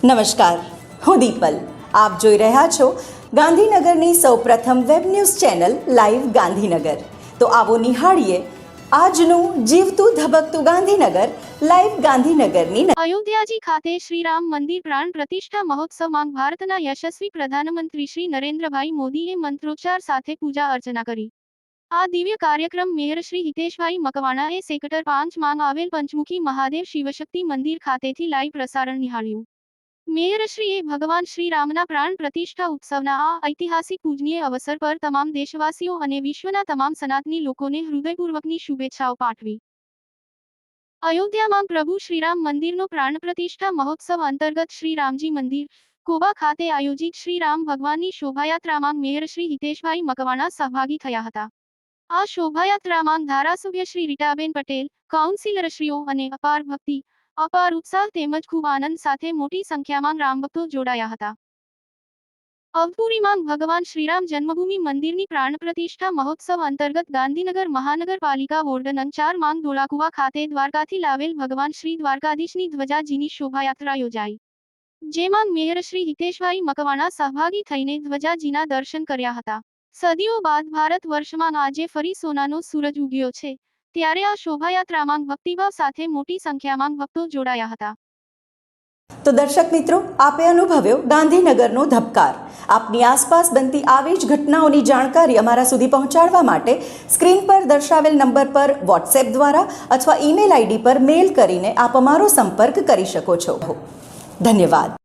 નમસ્કાર, હું દીપલ. આપ જોઈ રહ્યા છો ગાંધીનગરની સૌપ્રથમ web news channel live Gandhinagar. તો આવો નિહાળીએ આજનું જીવતું ધબકતું ગાંધીનગર લાઈવ ગાંધીનગરની. અયોધ્યાજી ખાતે શ્રીરામ મંદિર પ્રાણ પ્રતિષ્ઠા મહોત્સવમાં ભારતના યશસ્વી પ્રધાનમંત્રી શ્રી નરેન્દ્રભાઈ મોદીએ મંત્રોચ્ચાર સાથે પૂજા અર્ચના કરી. આ દિવ્ય કાર્યક્રમ મેયર શ્રી હિતેશભાઈ મકવાણાએ સેક્ટર 5 માં આવેલ પંચમુખી મહાદેવ શિવશક્તિ મંદિર ખાતેથી લાઈવ પ્રસારણ નિહાળ્યું. મેયરશ્રીએ ભગવાન શ્રીરામના પ્રાણ પ્રતિષ્ઠા ઉત્સવના આ ઐતિહાસિક પૂજનીય અવસર પર તમામ દેશવાસીઓ અને વિશ્વના તમામ સનાતની લોકોને હૃદયપૂર્વકની શુભેચ્છાઓ પાઠવી. અયોધ્યામાં પ્રભુ શ્રીરામ મંદિરનો પ્રાણ પ્રતિષ્ઠા મહોત્સવ અંતર્ગત શ્રી રામજી મંદિર કોબા ખાતે આયોજિત શ્રીરામ ભગવાનની શોભાયાત્રામાં મેયર શ્રી હિતેશભાઈ મકવાણા સહભાગી થયા હતા. આ શોભાયાત્રામાં ધારાસભ્ય શ્રી રીટાબેન પટેલ, કાઉન્સિલરશ્રીઓ અને અપાર ભક્તિ, અપાર ઉત્સાહ તેમજ ખૂબ આનંદ સાથે મોટી સંખ્યામાં રામભક્તો જોડાયા હતા. અવધપુરીમાં ભગવાન શ્રીરામ જન્મભૂમિ મંદિરની પ્રાણ પ્રતિષ્ઠા મહોત્સવ અંતર્ગત ગાંધીનગર મહાનગરપાલિકા વોર્ડ નંબર 4 માંગ ધોળાકુવા ખાતે દ્વારકાથી લાવેલ ભગવાન શ્રી દ્વારકાધીશની ધ્વજાજીની શોભાયાત્રા યોજાઈ, જેમાં મેયર શ્રી હિતેશભાઈ મકવાણા સહભાગી થઈને ધ્વજાજીના દર્શન કર્યા હતા. સદીઓ બાદ ભારત વર્ષમાં આજે ફરી સોનાનો સૂરજ ઉગ્યો છે, ત્યારે આ શોભાયાત્રામાં ભક્તિભાવ સાથે મોટી સંખ્યામાં ભક્તો જોડાયા હતા. તો દર્શક મિત્રો, આપે અનુભવ્યો ગાંધીનગરનો ધબકાર. આપની આસપાસ બનતી આવી જ ઘટનાઓની જાણકારી અમારા સુધી પહોંચાડવા માટે સ્ક્રીન પર દર્શાવેલ નંબર પર વોટ્સએપ દ્વારા અથવા ઈમેલ આઈડી પર મેલ કરીને આપ અમારો સંપર્ક કરી શકો છો. ધન્યવાદ.